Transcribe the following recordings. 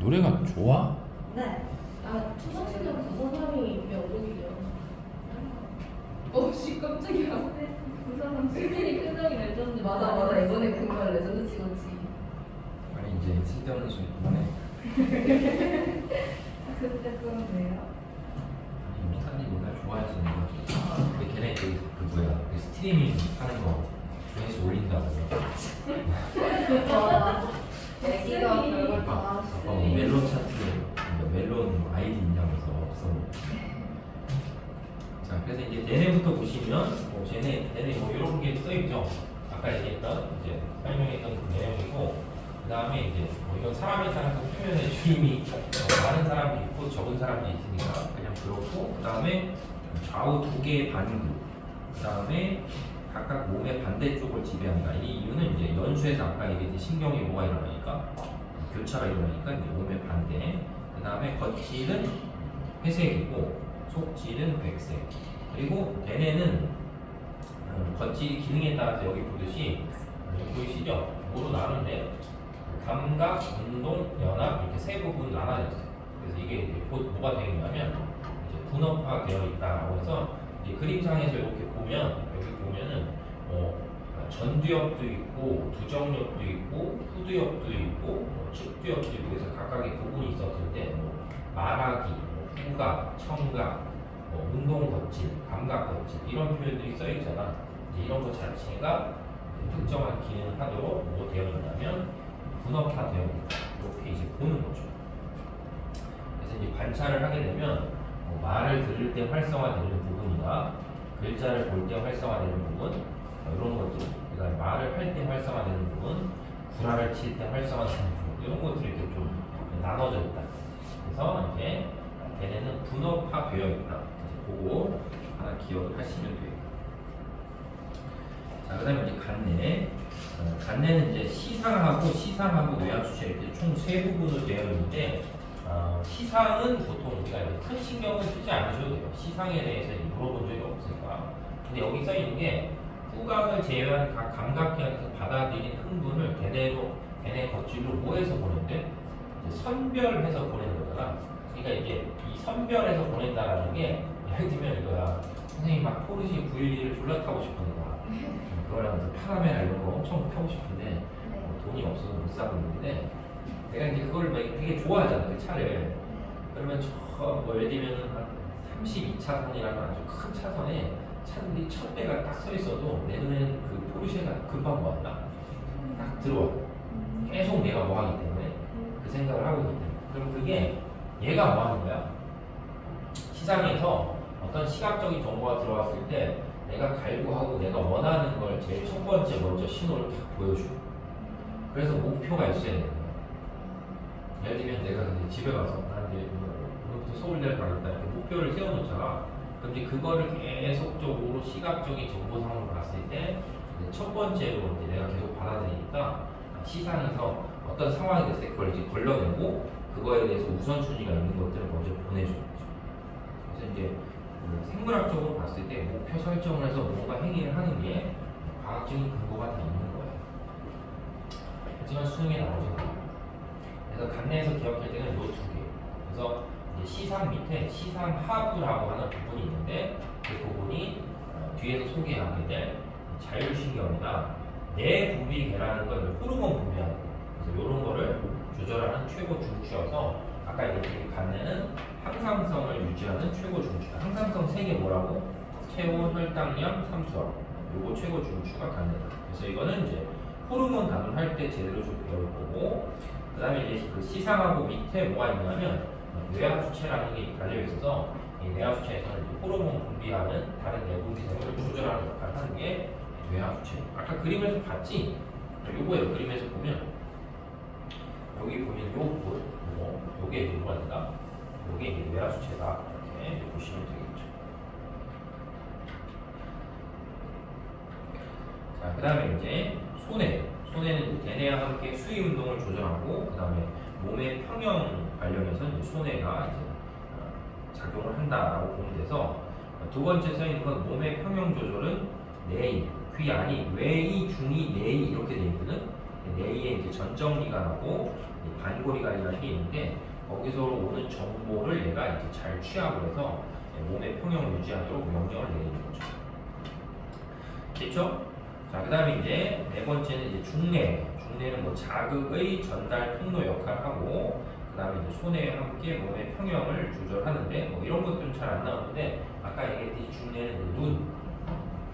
노래가 좋아? 네. 아, 초등학생 부산함이 명곡이죠. 씨, 깜짝이야. 부산함 스킬이 굉장히 레전드. 맞아. 이번에 금발 레전드 찍었지. 아니 이제 쓸데없는 소리 그만해. 그때 그런데요. 아니 사람들이 노래 좋아해서 그런 거지. 근데 걔네 그 스트리밍 하는 거 조회수 올린다고. 애기가 별걸 다 하시고. 멜론 차트에 멜론 아이디 있냐면서 없어. 자, 그래서 이제 얘네부터 보시면 얘네 뭐 이런 게 써있죠. 아까 얘기했던 이제 설명했던 그 내용이고, 그 다음에 이제 뭐 이건 사람에 따라서 표현의 주임이 많은 사람도 있고 적은 사람도 있으니까 그냥 그렇고, 그 다음에 좌우 두 개의 반구, 그 다음에 각각 몸의 반대쪽을 지배한다. 이 이유는 이제 연수에서 아까 얘기했듯이 신경이 뭐가 일어나니까 교차가 일어나니까 이제 몸의 반대. 그 다음에 겉질은 회색이고 속질은 백색. 그리고 얘네는 겉질이 기능에 따라서 여기 보듯이 보이시죠? 뭐로 나누는데 감각, 운동, 연합 이렇게 세 부분 나눠져 있어요. 그래서 이게 곧 뭐가 되겠냐면 이제 분업화 되어 있다라고 해서 이 그림상에서 이렇게 보면 여기 보면은 전두엽도 있고 두정엽도 있고 후두엽도 있고 측두엽도 있고 그래서 각각의 부분이 있었을 때 말하기, 후각, 청각, 운동 겉질, 감각 겉질 이런 표현들이 써 있잖아. 이런 것 자체가 특정한 기능을 하도록 뭐 되어 있냐면 분업화 되어 있다. 이렇게 이제 보는 거죠. 그래서 이제 관찰을 하게 되면 말을 들을 때 활성화되는 부분이나 글자를 볼 때 활성화되는 부분 이런 것들, 그다음에 말을 할 때 활성화되는 부분, 구라를 칠 때 활성화되는 부분 이런 것들이 이렇게 좀 나눠져 있다. 그래서 이제 걔네는 분업화 되어 있다. 그거 하나 기억을 하시면 돼요. 자, 그 다음에 이제 간내. 간내는 이제 시상하고 뇌하수체 이렇게 총 세 부분으로 되어 있는데, 시상은 보통 우리가 이제 큰 신경을 쓰지 않으셔도 돼요. 시상에 대해서 물어본 적이 없으니까. 근데 여기 써 있는 게 후각을 제외한 각 감각기관에서 받아들인 흥분을 걔네 겉질로 뭐해서 보낸대? 선별해서 보내는 거잖아. 그러니까 이게 이 선별해서 보낸다라는 게 예를 들면 이거야. 선생님 막 포르쉐 911을 졸라 타고 싶으니까 그거랑 파라메라 이런 거 엄청 타고 싶은데 돈이 없어서 못 사고 있는데 내가 이제 그걸 되게 좋아하잖아 그 차를. 그러면 뭐 예를 들면 한 32차선이라는 아주 큰 차선에 차들이 1000대가 딱 서 있어도 내 눈에는 그 포르쉐가 금방 뭐 왔나? 딱 들어와. 계속 내가 뭐 하기 때문에 그 생각을 하고 있기 때문에. 그럼 그게 얘가 뭐 하는 거야? 시장에서 어떤 시각적인 정보가 들어왔을 때 내가 갈구하고 내가 원하는 걸 제일 첫 번째 먼저 신호를 딱 보여줘. 그래서 목표가 있어야 되는 거야. 예를 들면 내가 이제 집에 가서 난 이제 오늘부터 서울대를 가겠다 이렇게 목표를 세워놓잖아. 그럼 이제 그거를 계속적으로 시각적인 정보상으로 봤을 때 첫 번째로 이제 내가 계속 받아들이니까 시상에서 어떤 상황이 됐을 때 그걸 이제 걸러내고 그거에 대해서 우선순위가 있는 것들을 먼저 보내주는 거죠. 그래서 이제 생물학적으로 봤을 때 목표 설정을 해서 뭔가 행위를 하는 게 과학적인 근거가 다 있는 거예요. 하지만 수능에 나오지 않아요. 그래서 간내에서 기억할 때는 이 두 개. 그래서 이제 시상 밑에 시상하부라고 하는 부분이 있는데 그 부분이 뒤에서 소개하게 될 자율신경이나 뇌 분비계라는 건 호르몬 분비하는 거. 그래서 이런 거를 조절하는 최고 중추여서 아까 얘기했던 간내는 항상성을 유지하는 최고 중추. 항상성 3개 뭐라고? 체온, 혈당량, 삼수압. 요거 최고 중추가 간내다. 그래서 이거는 이제 호르몬 단련할 때 제대로 좀 배울 거고, 그 다음에 이제 그 시상하고 밑에 뭐가 있냐면 뇌하수체라는 게 달려 있어서 이 뇌하수체에서는 호르몬 분비하는 다른 내분비세포를 조절하는 역할을 하는 게 뇌하수체. 아까 그림에서 봤지? 요거예요. 그림에서 보면 여기 보면 요게 이제 뭐가 된다? 요게 이제 뇌하수체다. 이렇게 보시면 되겠죠. 자, 그 다음에 이제 손해는 대뇌와 함께 수위 운동을 조절하고, 그 다음에 몸의 평형 관련해서 이제 손해가 이제 작용을 한다라고 보면 돼서, 두 번째 써 있는 건 몸의 평형 조절은 뇌이, 귀 안이, 외이, 중이, 내이 이렇게 되어 있거든. 뇌이에 이제 전정기관하고 이 반고리관이라는 게 있는데 거기서 오는 정보를 얘가 이제 잘 취합을 해서 몸의 평형을 유지하도록 명령을 내리는 거죠. 됐죠? 자, 그 다음에 이제 네 번째는 이제 중뇌. 중뇌는 뭐 자극의 전달 통로 역할을 하고, 그 다음에 이제 손에 함께 몸의 평형을 조절하는데, 뭐 이런 것들은 잘 안 나오는데, 아까 얘기했듯이 중뇌는 이제 눈,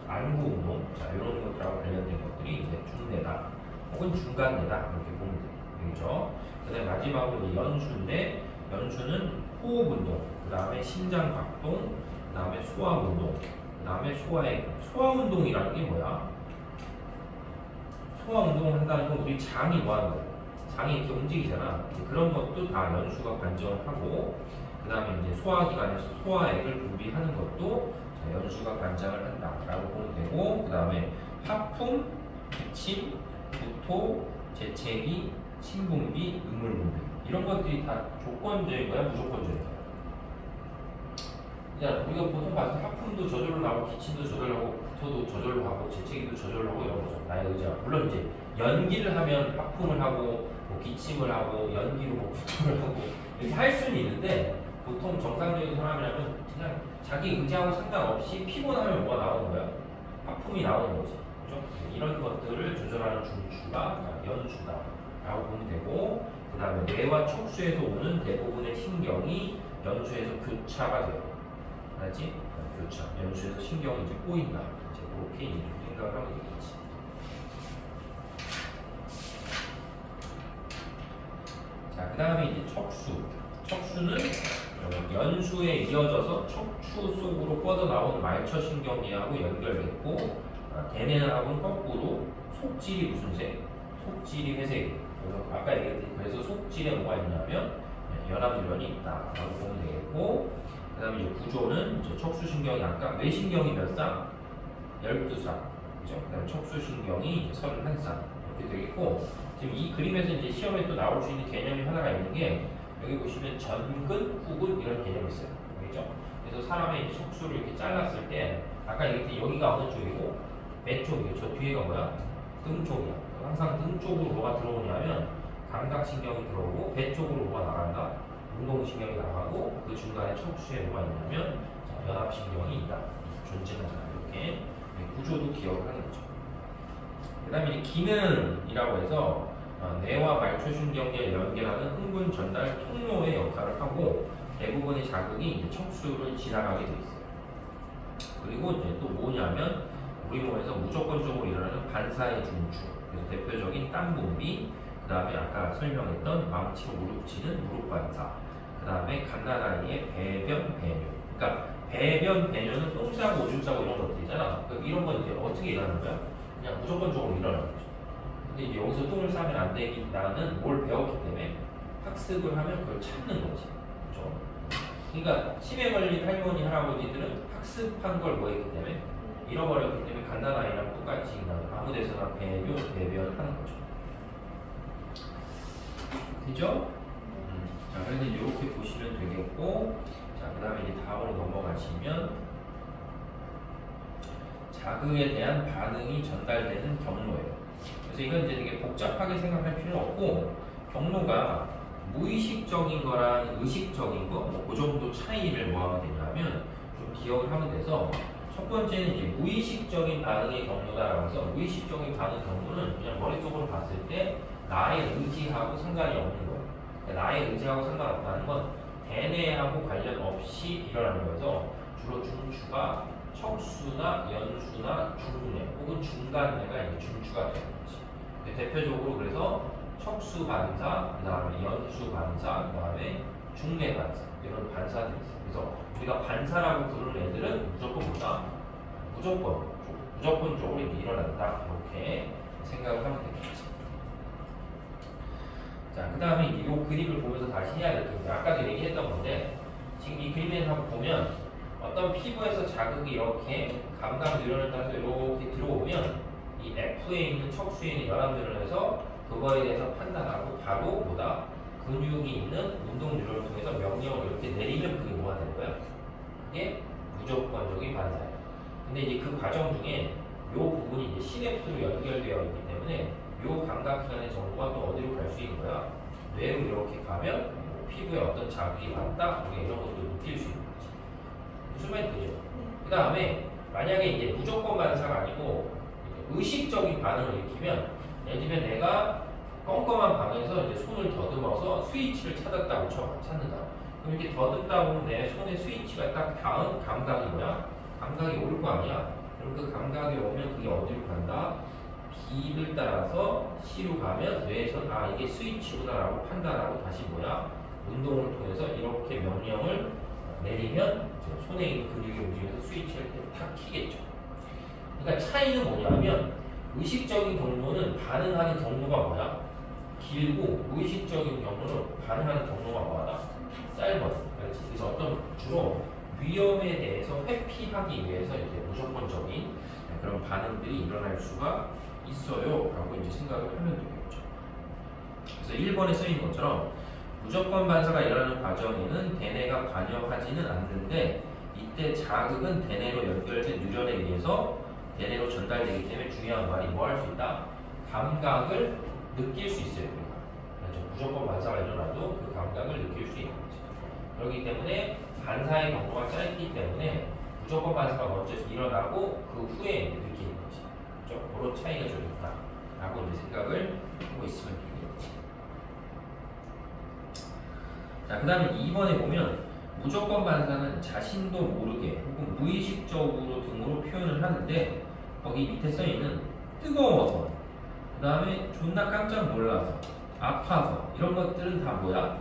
안구 운동, 자, 이런 것들하고 관련된 것들이 이제 중뇌다. 혹은 중간뇌다. 이렇게 보면 되죠. 그 다음에 마지막으로 이제 연수인데, 연수는 호흡 운동, 그 다음에 심장 박동, 그 다음에 소화 운동, 그 다음에 소화 운동이라는 게 뭐야? 소화 운동을 한다는 건 우리 장이 뭐 하는 거야? 장이 이렇게 움직이잖아. 그런 것도 다 연수가 관정을 하고, 그 다음에 이제 소화기관에서 소화액을 분비하는 것도 연수가 관장을 한다라고 보면 되고, 그 다음에 하품, 기침, 구토, 재채기, 신분비, 음물분비 이런 것들이 다 조건적인 거야, 무조건적인 거야? 그냥 우리가 보통 봤을 때 하품도 저절로 나오고 기침도 저절로 하고 구토도 저절로 하고 재채기도 저절로 하고 이런 거죠. 나의 의지가. 물론 이제 연기를 하면 하품을 하고 뭐 기침을 하고 연기로 뭐 구토를 하고 이렇게 할 수는 있는데 보통 정상적인 사람이라면 그냥 자기 의지하고 상관없이 피곤하면 뭐가 나오는 거야? 하품이 나오는 거지. 그죠? 이런 것들을 조절하는 중추가 연수다라고 보면 되고, 그 다음에 뇌와 척수에서 오는 대부분의 신경이 연수에서 교차가 돼요. 알지? 교차. 연수에서 신경이 이제 꼬인다. 이제 그렇게 이제 생각을 하면 되겠지. 자, 그 다음에 이제 척수. 척수는 연수에 이어져서 척추 속으로 뻗어나온 말초신경계하고 연결됐고, 대뇌하고는 거꾸로 속질이 무슨 색? 속질이 회색. 그래서 아까 얘기했듯이 그래서 속질에 뭐가 있냐면 연합뉴런이 있다라고 보면 되겠고, 그 다음에 이제 구조는 이제 척수신경이 아까 뇌신경이 몇 쌍? 12쌍. 그죠? 그 다음에 척수신경이 이제 31쌍. 이렇게 되겠고, 지금 이 그림에서 이제 시험에 또 나올 수 있는 개념이 하나가 있는 게, 여기 보시면 전근, 후근 이런 개념이 있어요. 그죠? 그래서 사람의 이제 척수를 이렇게 잘랐을 때, 아까 얘기했듯이 여기가 어느 쪽이고, 배 쪽이고, 저 뒤에가 뭐야? 등 쪽이야. 항상 등 쪽으로 뭐가 들어오냐면, 감각신경이 들어오고, 배 쪽으로 뭐가 나간다? 운동신경이 나가고, 그 중간에 척수에 뭐가 있냐면 연합신경이 있다. 존재하잖아. 이렇게 구조도 기억을 하는 거죠. 그 다음에 기능이라고 해서 뇌와 말초신경계를 연결하는 흥분 전달 통로의 역할을 하고, 대부분의 자극이 이제 척수를 지나가게 돼 있어요. 그리고 이제 또 뭐냐면 우리 몸에서 무조건적으로 일어나는 반사의 중추. 그래서 대표적인 땀 분비, 그 다음에 아까 설명했던 망치로 무릎 치는 무릎 반사, 그 다음에 갓난아이의 배변 배뇨. 그러니까 배변 배뇨는 똥 싸고 오줌 싸고 이런 것들이잖아. 그러니까 이런 건 이제 어떻게 일어나는 거야? 그냥 무조건적으로 일어나는 거죠. 근데 이제 여기서 똥을 싸면 안 되겠다는 뭘 배웠기 때문에 학습을 하면 그걸 참는 거지. 그렇죠? 그러니까 치매 걸린 할머니 할아버지들은 학습한 걸 뭐 했기 때문에 잃어버렸기 때문에 갓난아이랑 똑같이 그냥 아무 데서나 배뇨 배변을 하는 거죠. 되죠? 자, 그래서 이렇게 보시면 되겠고, 자, 그 다음에 이제 다음으로 넘어가시면 자극에 대한 반응이 전달되는 경로예요. 그래서 이건 이제 되게 복잡하게 생각할 필요는 없고, 경로가 무의식적인 거랑 의식적인 거, 뭐 그 정도 차이를 뭐 하면 되냐면 좀 기억을 하면 돼서, 첫 번째는 이제 무의식적인 반응의 경로다라고 해서, 무의식적인 반응 경로는 그냥 머릿속으로 봤을 때 나의 의지하고 상관이 없는 거예요. 그러니까 나의 의지하고 상관없다는 건 대뇌하고 관련 없이 일어나는 거여서, 주로 중추가 척수나 연수나 중뇌 혹은 중간뇌가 이제 중추가 되는 거지. 대표적으로 그래서 척수 반사, 그 다음에 연수 반사, 그 다음에 중뇌 반사 이런 반사들이 있어요. 그래서 우리가 반사라고 부르는 애들은 무조건 뭐다? 무조건적으로 일어난다. 이렇게 생각을 하면 되겠지. 자, 그 다음에 이 그림을 보면서 다시 해야 될 게, 아까도 얘기했던 건데, 지금 이 그림에서 한번 보면 어떤 피부에서 자극이 이렇게 감각 뉴런을 따라서 이렇게 들어오면 이 F에 있는 척수에 있는 연합뉴런에서 그거에 대해서 판단하고 바로 뭐다? 근육이 있는 운동 뉴런을 통해서 명령을 이렇게 내리면 그게 뭐가 되는 거야? 그게 무조건적인 반사예요. 근데 이제 그 과정 중에 이 부분이 이제 시냅스로 연결되어 있기 때문에 이 감각기관의 정보가 또 어디로 갈 수 있는 거야? 뇌로 이렇게 가면 피부에 어떤 자극이 왔다, 우리가 이런 것도 느낄 수 있는 거지. 무슨 말인지 되죠? 그 다음에 만약에 이제 무조건 반사가 아니고 의식적인 반응을 일으키면, 예를 들면 내가 껌껌한 방에서 이제 손을 더듬어서 스위치를 찾았다고 찾는다. 그럼 이렇게 더듬다 보면 내 손에 스위치가 딱 닿은 감각이 뭐야? 감각이 올 거 아니야? 그럼 그 감각이 오면 그게 어디로 간다? B를 따라서 C로 가면 뇌에서는 아 이게 스위치구나라고 판단하고 다시 뭐야? 운동을 통해서 이렇게 명령을 내리면 손에 있는 근육이 움직여서 스위치를 탁 키겠죠. 그러니까 차이는 뭐냐면 의식적인 경로는 반응하는 경로가 뭐야? 길고 무의식적인 경로는 반응하는 경로가 뭐하다? 짧아. 그래서 어떤 주로 위험에 대해서 회피하기 위해서 이제 무조건적인 그런 반응들이 일어날 수가 있어요. 라고 이제 생각을 하면 되겠죠. 그래서 1번에 쓰인 것처럼 무조건 반사가 일어나는 과정에는 대뇌가 관여하지는 않는데 이때 자극은 대뇌로 연결된 뉴런에 의해서 대뇌로 전달되기 때문에 중요한 말이 뭐 할 수 있다? 감각을 느낄 수 있어요. 그렇죠? 무조건 반사가 일어나도 그 감각을 느낄 수 있는 거죠. 그렇기 때문에 반사의 경로가 짧기 때문에 무조건 반사가 먼저 일어나고 그 후에 느끼는 거지. 그렇죠? 그런 차이가 좀 있다라고 이제 생각을 하고 있으면 되겠지. 자, 그 다음에 2번에 보면 무조건 반사는 자신도 모르게 혹은 무의식적으로 등으로 표현을 하는데 거기 밑에 써있는 뜨거워서 그 다음에 존나 깜짝 놀라서 아파서 이런 것들은 다 뭐야?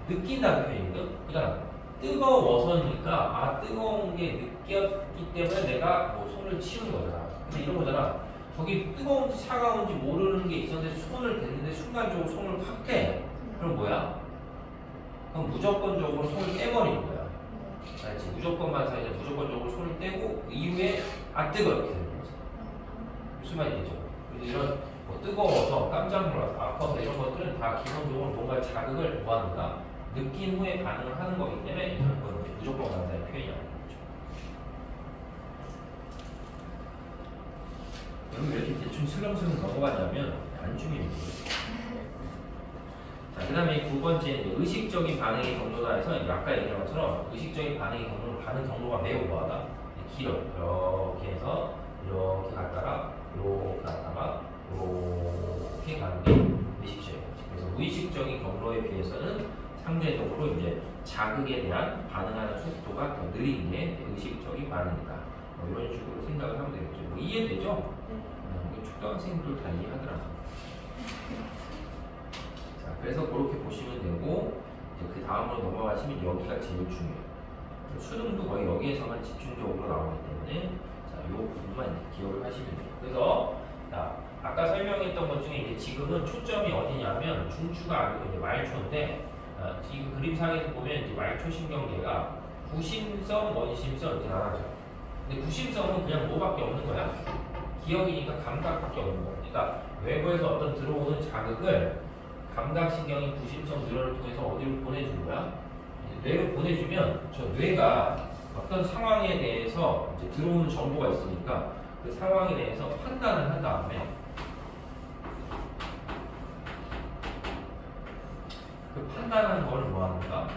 느낀다는 표현이거든. 그러니까 뜨거워서니까 아 뜨거운 게 느꼈기 때문에 내가 뭐 손을 치운 거잖아. 근데 이런 거잖아. 저기 뜨거운지 차가운지 모르는 게 있었는데 손을 댔는데 순간적으로 손을 확 떼. 그럼 뭐야? 그럼 무조건적으로 손을 떼버리는 거야. 알지? 무조건 반사이자 무조건적으로 손을 떼고 그 이후에 아 뜨거 이렇게 되는 거지. 무슨 말이죠? 그래서 이런 뭐 뜨거워서 깜짝 놀라서 아파서 이런 것들은 다 기본적으로 뭔가 자극을 뭐 하는가? 느낀 후에 반응을 하는 거기 때문에 이런 거는 무조건 반사의 표현이 아닌 거죠. 여러분 왜 이렇게 대충 슬렁슬렁 넘어가냐면 안 중요해요. 자, 그 다음에 9번째는 의식적인 반응의 경로다 해서 아까 얘기한 것처럼 의식적인 반응의 경로는 가는 경로가 매우 뭐하다? 길어. 이렇게 해서 이렇게 갔다가 이렇게 갔다가 이렇게 가는 게 의식적인 거지. 그래서 무의식적인 경로에 비해서는 상대적으로 이제 자극에 대한 반응하는 속도가 더 느린 게 의식적인 반응이다. 뭐 이런 식으로 생각을 하면 되겠죠. 뭐 이해되죠? 초등학생들 다 이해하더라고요. 자, 그래서 그렇게 보시면 되고 이제 그 다음으로 넘어가시면 여기가 제일 중요해요. 수능도 거의 여기에서만 집중적으로 나오기 때문에 자, 요 부분만 기억을 하시면 돼요. 그래서 자, 아까 설명했던 것 중에 이제 지금은 초점이 어디냐면 중추가 아니고 이제 말초인데 지금 그림상에서 보면 이제 말초 신경계가 구심성, 원심성 이렇게 나눠져. 근데 구심성은 그냥 뭐밖에 없는 거야? 기억이니까 감각밖에 없는 거야. 그러니까 외부에서 어떤 들어오는 자극을 감각신경이 구심성 뉴런을 통해서 어디로 보내주는 거야? 뇌로 보내주면 저 뇌가 어떤 상황에 대해서 이제 들어오는 정보가 있으니까 그 상황에 대해서 판단을 한 다음에 그 판단한 걸 뭐 하는가?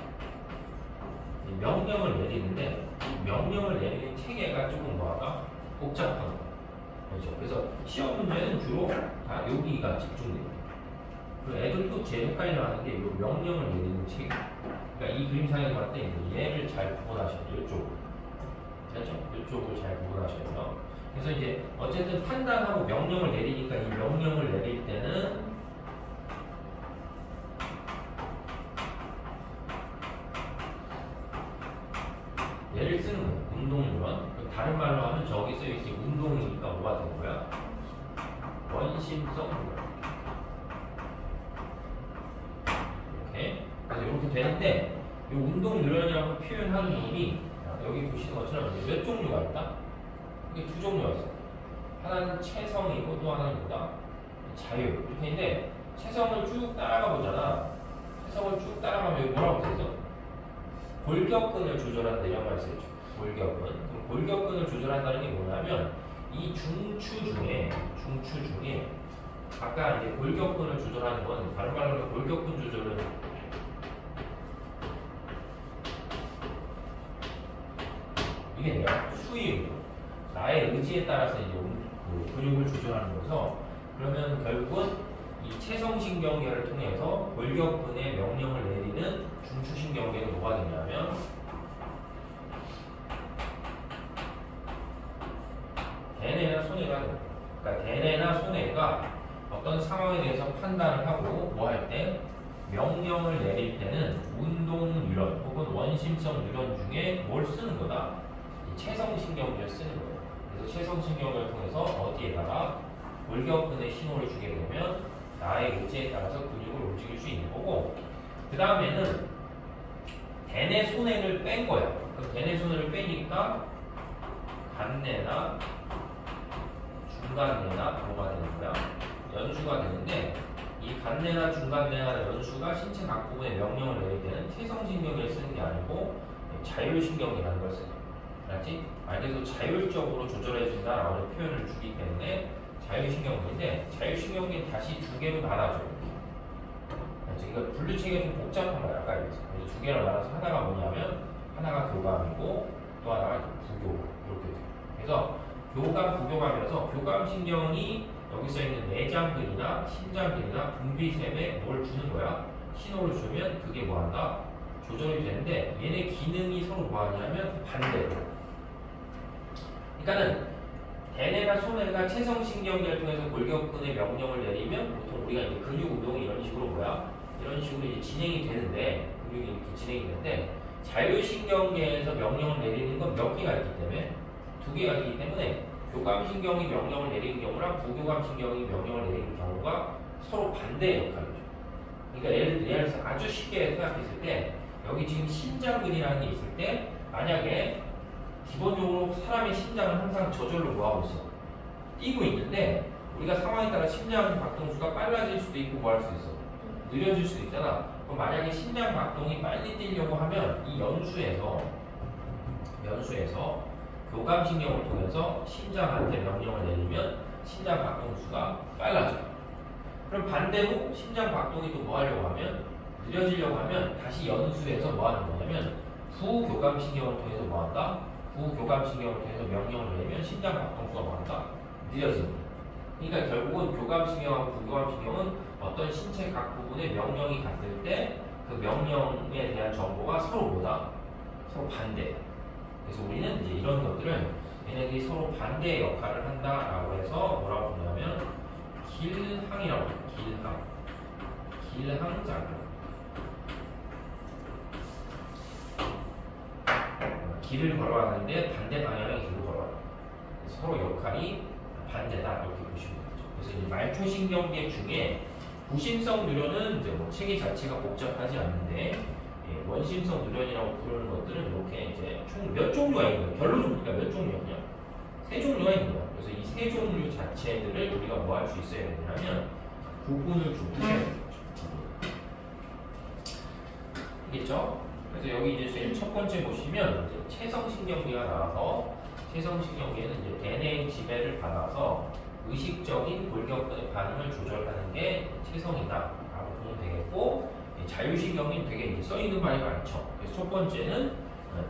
명령을 내리는데 이 명령을 내리는 체계가 조금 뭐하다? 복잡한 거야. 그렇죠? 그래서 시험 문제는 주로 다 여기가 집중돼요. 애들도 제일 헷갈려하는 게 이 명령을 내리는 체계. 그러니까 이 그림상에서 봤을 때 얘를 잘 구분하셔야 돼요. 이쪽. 그렇죠? 이쪽을 잘 구분하셔야 돼요. 그래서 이제 어쨌든 판단하고 명령을 내리니까 이 명령을 내릴 때는 얘를 쓰는 거예요. 운동유런. 다른 말로 하면 저기 써있지 운동이니까 뭐가 되는 거야? 원심성 유런. 이렇게. 그래서 이렇게 되는데 이 운동 뉴런이라고 표현하는 놈이 여기 보시는 것처럼 몇 종류가 있다? 이게 두 종류가 있어. 하나는 체성이고 또 하나는 뭐다? 자유. 이렇게 있는데 체성을 쭉 따라가 보잖아. 체성을 쭉 따라가면 여기 뭐라고 되죠? 골격근을 조절한다 이런 말 쓰죠. 골격근. 그럼 골격근을 조절한다는 게 뭐냐면 이 중추 중에 아까 이제 골격근을 조절하는 건 다른 말로 하면 골격근 조절은 이게 내가 수위 나의 의지에 따라서 이제 그 근육을 조절하는 거라서 그러면 결국은 이 체성신경계를 통해서 골격근에 명령을 내리는 중추신경계가 뭐가 되냐면 대뇌나 소뇌가 됩니다. 그러니까 대뇌나 소뇌가 어떤 상황에 대해서 판단을 하고 뭐 할 때 명령을 내릴 때는 운동 뉴런 혹은 원심성 뉴런 중에 뭘 쓰는 거다? 이 체성신경계를 쓰는 거예요. 그래서 체성신경계를 통해서 어디에다가 골격근에 신호를 주게 되면 나의 의지에 따라서 근육을 움직일 수 있는 거고 그 다음에는 대뇌 소뇌를 뺀 거야. 그럼 대뇌 소뇌를 빼니까 간뇌나 중간뇌나 뭐가 되는 거야? 연수가 되는데 이 간뇌나 중간뇌나 연수가 신체 각 부분에 명령을 내릴 때는 체성신경계를 쓰는 게 아니고 자율신경이라는 걸 써요. 알았지? 그래서 자율적으로 조절해준다라고 표현을 주기 때문에 자율신경계인데 자율신경계는 다시 두 개로 나눠줘요. 그러니까 분류체계가 좀 복잡한 거야. 아까 얘기했어. 그래서 두 개로 나눠서 하나가 뭐냐면 하나가 교감이고 또 하나가 부교감 이렇게 돼요. 그래서 교감, 부교감이라서 교감신경이 여기 써있는 내장근이나 심장근이나 분비샘에 뭘 주는 거야? 신호를 주면 그게 뭐한다? 조절이 되는데 얘네 기능이 서로 뭐하냐면 반대로. 그러니까는 대뇌나 소뇌가 체성신경계를 통해서 골격근에 명령을 내리면 보통 우리가 이제 근육 운동이 이런 식으로 이런 식으로 이제 진행이 되는데 근육이 이렇게 진행이 되는데 자율신경계에서 명령을 내리는 건 몇 개가 있기 때문에 두 개가 있기 때문에 교감신경이 명령을 내리는 경우랑 부교감신경이 명령을 내리는 경우가 서로 반대의 역할을 해요. 그러니까 예를 들어서 아주 쉽게 생각했을 때 여기 지금 심장근이라는 게 있을 때 만약에 기본적으로 사람의 심장은 항상 저절로 뭐하고 있어? 뛰고 있는데 우리가 상황에 따라 심장 박동수가 빨라질 수도 있고 뭐 할 수 있어? 느려질 수도 있잖아. 그럼 만약에 심장 박동이 빨리 뛰려고 하면 이 연수에서 교감신경을 통해서 심장한테 명령을 내리면 심장 박동수가 빨라져요. 그럼 반대로 심장 박동이 또 뭐 하려고 하면 느려지려고 하면 다시 연수에서 뭐 하는 거냐면 부교감신경을 통해서 뭐 한다? 부교감신경을 통해서 명령을 내리면 심장 박동수가 뭐 한다? 느려집니다. 그러니까 결국은 교감신경하고 부교감신경은 어떤 신체 각 부분에 명령이 갔을 때 그 명령에 대한 정보가 서로 뭐다? 서로 반대. 그래서 우리는 이제 이런 것들을 얘네들이 서로 반대의 역할을 한다라고 해서 뭐라고 부르냐면 길항이라고 해요. 길항작용. 길을 걸어가는데 반대 방향의 길을 걸어가요. 서로 역할이 반대다 이렇게 보시면 되죠. 그래서 이제 말초신경계 중에 부심성 누련은 이제 뭐 체계 자체가 복잡하지 않는데 원심성 누련이라고 부르는 것들은 이렇게 이제 총 몇 종류가 있는 거예요. 결론은 그러니까 몇 종류냐? 세 종류가 있는 거예요. 그래서 이 세 종류 자체들을 우리가 뭐 할 수 있어야 되냐면 구분을 좀 해야 되죠. 알겠죠? 그래서 여기 이제 제일 첫 번째 보시면 이제 체성신경계가 나와서 체성신경계는 이제 대뇌의 지배를 받아서 의식적인 골격근의 반응을 조절하는 게 체성이다라고 보면 되겠고 자율신경이 되게 이제 써있는 말이 많죠. 그래서 첫 번째는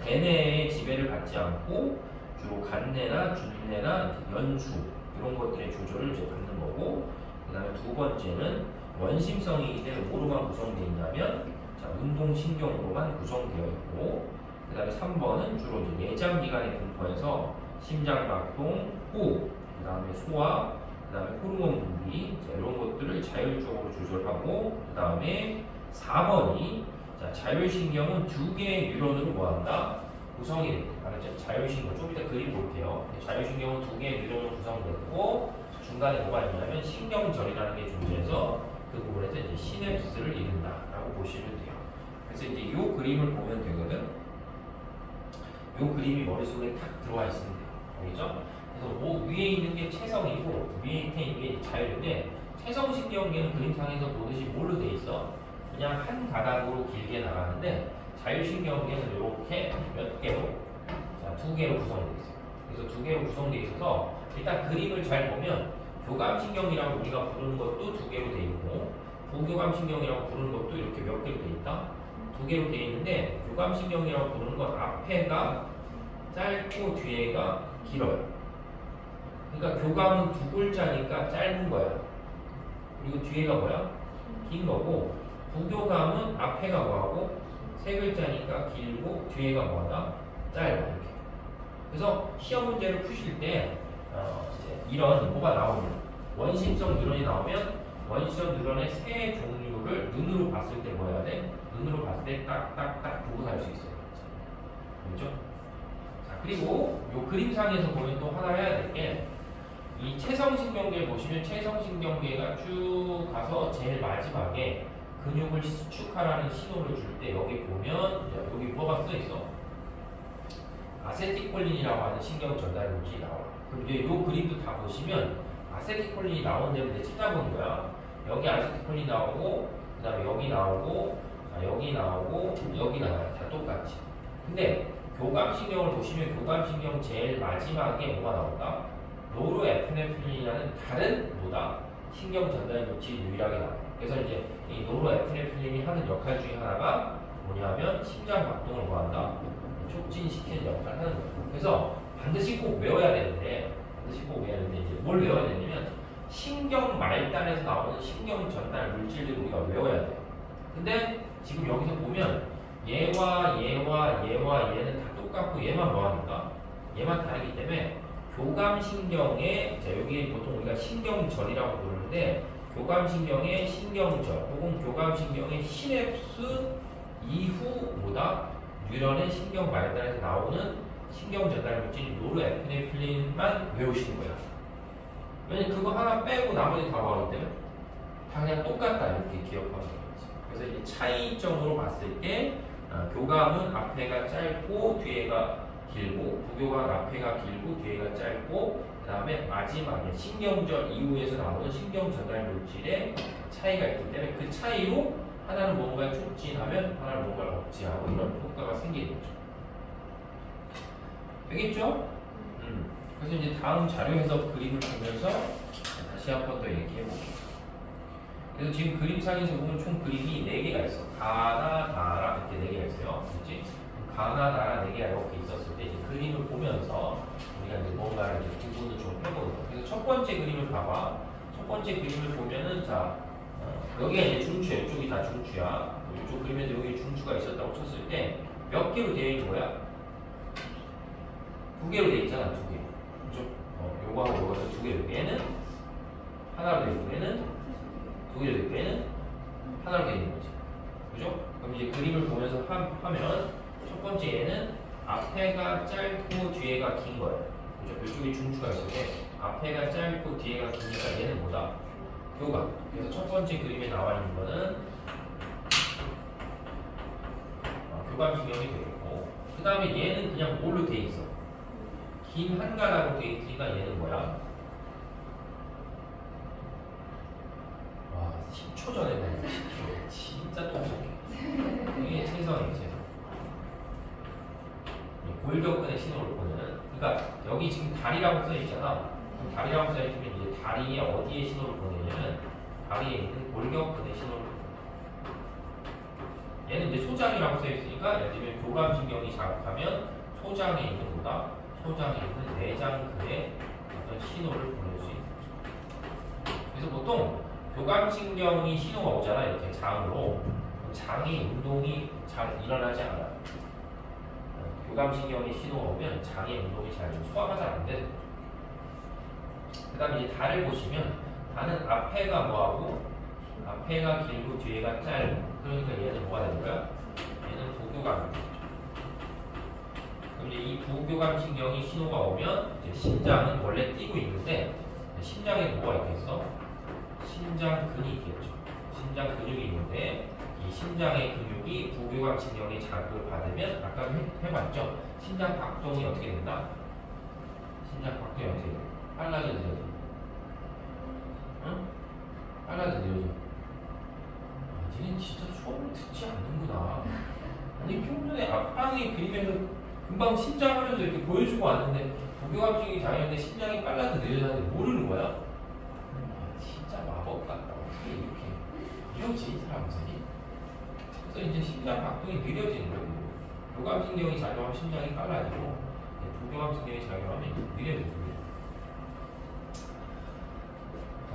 대뇌의 지배를 받지 않고 주로 간뇌나 중뇌나 연수 이런 것들의 조절을 이제 받는 거고 그 다음에 두 번째는 원심성이기 때문에 뭐로만 구성되어 있냐면 운동신경으로만 구성되어 있고 그 다음에 3번은 주로 이제 내장기관의 분포에서 심장박동, 호흡, 그 다음에 소화, 그 다음에 호르몬 분비 이런 것들을 자율적으로 조절하고 그 다음에 4번이 자율신경은 두 개의 뉴런으로 뭐한다? 구성이 됩니다. 자율신경 좀 이따 그림 볼게요. 자율신경은 두 개의 뉴런으로 구성되고 중간에 뭐가 있냐면 신경절이라는 게 존재해서 그 부분에서 이제 시냅스를 이룬다라고 보시면 돼요. 그래서 이제 이 그림을 보면 되거든. 이 그림이 머릿속에 탁 들어와 있으면 돼요. 알겠죠? 그래서 뭐 위에 있는 게 체성이고 밑에 있는 게 자율인데 체성신경계는 그림상에서 보듯이 뭘로 돼 있어? 그냥 한 가닥으로 길게 나가는데 자율신경계는 이렇게 몇 개로? 자, 두 개로 구성되어 있어요. 그래서 두 개로 구성되어 있어서 일단 그림을 잘 보면 교감신경이라고 우리가 부르는 것도 두 개로 돼 있고 부교감신경이라고 부르는 것도 이렇게 몇 개로 돼 있다? 두 개로 돼 있는데 교감신경이라고 부르는 건 앞에가 짧고 뒤에가 길어요. 그러니까 교감은 두 글자니까 짧은 거야. 그리고 뒤에가 뭐야? 긴 거고 부교감은 앞에가 뭐하고 세 글자니까 길고 뒤에가 뭐하다? 짧아. 이렇게. 그래서 시험 문제를 푸실 때 이런 뭐가 나오면 원심성 뉴런이 나오면 원심성 뉴런의 세 종류를 눈으로 봤을 때 뭐 해야 돼? 눈으로 봤을 때 딱딱딱 구분할 수 있어요. 그렇죠? 자, 그리고 요 그림상에서 보면 또 하나 해야 될 게 이 체성신경계를 보시면 체성신경계가 쭉 가서 제일 마지막에 근육을 수축하라는 신호를 줄 때 여기 보면 여기 뭐가 써 있어? 아세틸콜린이라고 하는 신경 전달 물질이 나와요. 그럼 이제 요 그림도 다 보시면 아세틸콜린이 나오는 데를 찾아보는 거야. 여기 아세틸콜린 나오고 그다음에 여기 나오고 자, 여기 나오고 여기 나와요. 다 똑같이. 근데 교감신경을 보시면 교감신경 제일 마지막에 뭐가 나올까? 노르에피네프린이라는 다른 뭐다? 신경 전달 물질이 유일하게 나와요. 그래서 이제 이 노르에피네프린이 하는 역할 중에 하나가 뭐냐면 심장 박동을 뭐한다? 촉진시키는 역할을 하는 거예요. 그래서 반드시 꼭 외워야 되는데 이제 뭘 외워야 되냐면 신경 말단에서 나오는 신경 전달 물질들을 우리가 외워야 돼요. 근데 지금 여기서 보면 얘와 얘는 다 똑같고 얘만 뭐하니까? 얘만 다르기 때문에 교감신경의 자 여기 보통 우리가 신경절이라고 부르는데 교감신경의 신경절 혹은 교감신경의 시냅스 이후 뭐다? 뉴런의 신경 말단에서 나오는 신경 전달 물질 노르에피네프린만 외우시는 거야. 왜냐면 그거 하나 빼고 나머지 다 뭐하기 때문에 다 그냥 똑같다 이렇게 기억하는 거지. 그래서 이제 차이점으로 봤을 때 교감은 앞에가 짧고 뒤에가 길고 부교감 앞에가 길고 뒤에가 짧고 그 다음에 마지막에 신경절 이후에서 나오는 신경 전달 물질의 차이가 있기 때문에 그 차이로 하나는 뭔가를 촉진하면 하나는 뭔가를 억제하고 이런 효과가 생기는 거죠. 되겠죠? 그래서 이제 다음 자료에서 그림을 보면서 다시 한 번 더 얘기해 볼게요. 그래서 지금 그림상에서 보면 총 그림이 4개가 있어. 가나, 다라 이렇게 4개가 있어요. 그렇지? 가나, 다라 4개가 이렇게 있었을 때 이제 그림을 보면서 우리가 이제 뭔가를 이제 구분을 좀 해보는 거예요. 그래서 첫 번째 그림을 봐봐. 첫 번째 그림을 보면은 자 여기가 이제 중추야. 이쪽이 다 중추야. 이쪽 그림에서 여기 중추가 있었다고 쳤을 때 몇 개로 되어 있는 거야? 2개로 되어 있잖아. 2개. 그죠? 요거하고 요거는 2개로. 얘는 하나로 되어 있고 얘는 2개로 되어 있고 얘는 하나로 되어 있는 거지. 그죠? 그럼 이제 그림을 보면서 하면 첫 번째 얘는 앞에가 짧고 뒤에가 긴 거예요. 그죠? 이쪽에 중추가 있을 때 앞에가 짧고 뒤에가 기니까 얘는 뭐다? 교감. 그래서 첫 번째 그림에 나와 있는 거는 교감신경이 되겠고 그 다음에 얘는 그냥 뭘로 돼 있어? 긴 한 가닥으로 돼 있으니까 얘는 뭐야? 와 10초 전에 나요. 10초. 진짜 똑똑해. 이게 체성이에요. 체성. 골격근의 신호를 보는 그러니까 여기 지금 다리라고 써 있잖아. 다리라고 써 있으면 이제 다리에 어디에 신호를 보내냐면 다리에 있는 골격근의 신호를 보내. 얘는 이제 소장이라고 써 있으니까 예를 들면 교감신경이 자극하면 소장에 있는 거다. 소장에 있는 내장근에 어떤 신호를 보낼 수 있는 거죠. 그래서 보통 교감신경이 신호가 오잖아. 이렇게 장으로. 장의 운동이 잘 일어나지 않아요. 교감신경의 신호가 오면 장의 운동이 잘 소화가 잘 안 되는 거죠. 그 다음에 이제 다를 보시면 다는 앞에가 뭐하고 앞에가 길고 뒤에가 짧고 그러니까 얘는 뭐가 되는 거야? 얘는 부교감이죠. 그럼 이제 이 부교감신경이 신호가 오면 이제 심장은 원래 뛰고 있는데 심장에 뭐가 있겠어? 심장근이 있겠죠. 심장 근육이 있는데 이 심장의 근육이 부교감신경의 자극을 받으면 아까 해봤죠? 심장 박동이 어떻게 된다? 심장 박동이 어떻게 된다? 빨라져 느려져? 응? 빨라져 느려져? 아, 니는 진짜 수업을 듣지 않는구나. 아니 좀 전에 앞방의 그림에서 금방 심장 하면서 이렇게 보여주고 왔는데 부교감신경이 당했는데 심장이 빨라져 느려져 하는데 모르는 거야? 진짜 마법 같다. 어떻게 이렇게 이러지 사람들이? 그래서 이제 심장 박동이 느려지는 거예요. 교감신경이 작용하면 심장이 빨라지고 부교감신경이 작용하면 느려져요.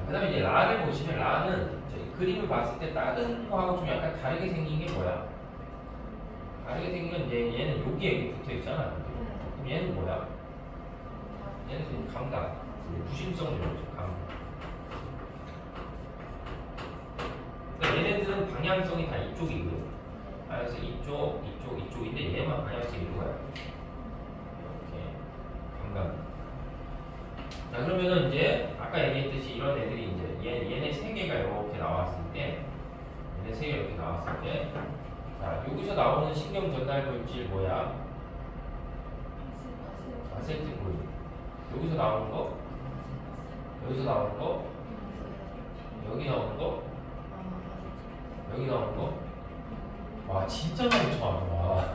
그 다음에 이제 라를 보시면 라는 저희 그림을 봤을 때 다른 거하고 좀 약간 다르게 생긴 게 뭐야? 다르게 생긴 건 이제 얘는 여기에 붙어 있잖아. 그럼 얘는 뭐야? 얘는 지금 감각, 부심성 이런 감각. 그러니까 얘네들은 방향성이 다 이쪽이고요. 그래서 이쪽인데 얘만 방향성이 이거야. 이렇게 감각. 자 그러면은 이제 아까 얘기했듯이 이런 애들이 이제 얘네 세 개가 이렇게 나왔을 때, 얘네 세 개 이렇게 나왔을 때, 자 여기서 나오는 신경 전달 물질 뭐야? 아세틸콜린. 여기서 나오는 거, 여기서 나오는 거, 여기 나오는 거, 여기 나오는 거. 와 진짜 많이 좋아한다.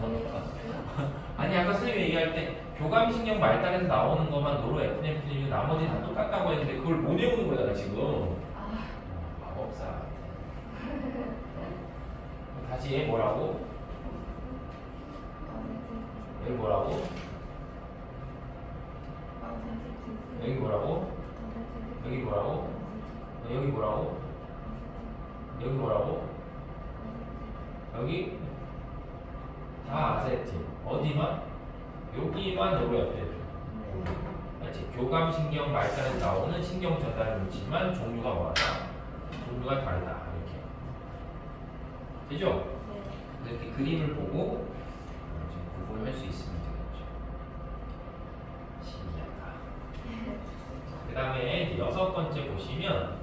아니 아까 선생님이 얘기할 때 교감신경 말단에서 나오는 것만 노르에피네프린이고 나머지 다 똑같다고 했는데 그걸 못 외우는 거잖아 지금. 마법사. 다시 얘 뭐라고? 여기 뭐라고? 여기 뭐라고? 여기 뭐라고? 여기 뭐라고? 여기 뭐라고? 여기 다 아세틸. 어디만? 여기만 노르에피네프린. 알지? 교감신경 말단에서 나오는 신경 전달 물질만 종류가 뭐하다? 종류가 다르다. 이렇게. 되죠? 이렇게 그림을 보고 지금 구분할 수 있으면 되겠죠. 신기하다. 그 다음에 여섯 번째 보시면,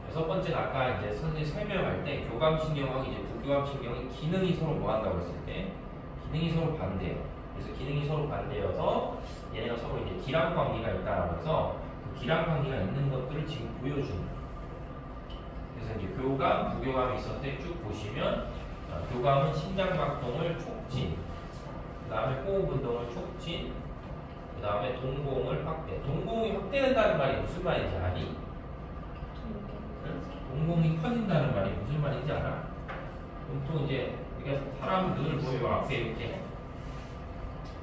여섯 번째는 아까 이제 선생님 설명할 때 교감신경하고 이제 부교감신경의 기능이 서로 뭐 한다고 했을 때 기능이 서로 반대예요. 그래서 기능이 서로 반대여서 얘네가 서로 이제 기랑 관계가 있다라고 해서 그 기랑 관계가 있는 것들을 지금 보여주는 거예요. 그래서 이제 교감, 부교감이 있었을 때 쭉 보시면 교감은 심장박동을 촉진, 그 다음에 호흡 운동을 촉진, 그 다음에 동공을 확대. 동공이 확대된다는 말이 무슨 말인지 아니? 동공이 커진다는 말이 무슨 말인지 알아? 보통 이제 우리가 사람 눈을 보면 앞에 이렇게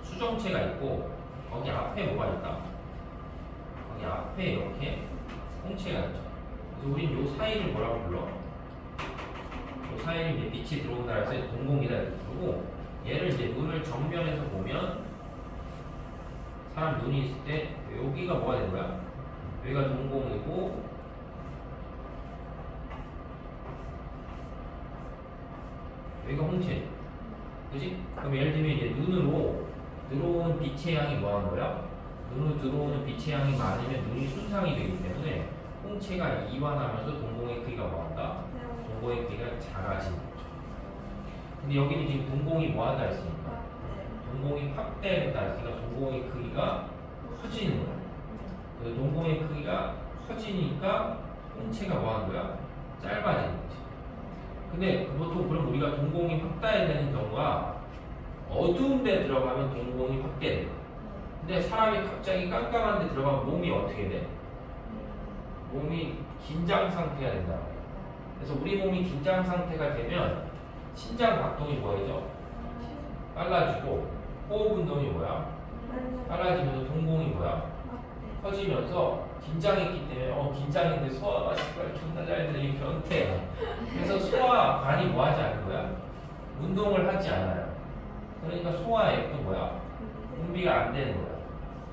수정체가 있고 거기 앞에 뭐가 있다? 거기 앞에 이렇게 홍채가 있죠. 그래서 우린 요 사이를 뭐라고 불러? 요 사이를 이제 빛이 들어온다 해서 동공이다 이렇게 부르고, 얘를 이제 눈을 정면에서 보면 사람 눈이 있을 때 여기가 뭐가 되는 거야? 여기가 동공이고 여기가 홍채. 그지? 그럼 예를 들면 이제 눈으로 들어오는 빛의 양이 뭐 하는 거야? 눈으로 들어오는 빛의 양이 많으면 눈이 손상이 되기 때문에 홍채가 이완하면서 동공의 크기가 뭐 한다? 동공의 크기가 작아지는 거죠. 근데 여기는 지금 동공이 뭐 한다 했으니까 동공이 확대된다 했으니까 동공의 크기가 커지는 거야. 그래서 동공의 크기가 커지니까 홍채가 뭐 하는 거야? 짧아지는 거지. 근데 보통 그럼 우리가 동공이 확대되는 경우가 어두운 데 들어가면 동공이 확대돼. 근데 사람이 갑자기 깜깜한 데 들어가면 몸이 어떻게 돼? 몸이 긴장 상태가 된다. 그래서 우리 몸이 긴장 상태가 되면 심장 박동이 뭐해져? 빨라지고 호흡 운동이 뭐야? 빨라지면서 동공이 뭐야? 커지면서 긴장했기 때문에 긴장인데 소화가 정말 존나 잘 되는 변태. 그래서 소화관이 뭐 하지 않는 거야? 운동을 하지 않아요. 그러니까 소화액도 뭐야? 분비가 안 되는 거야.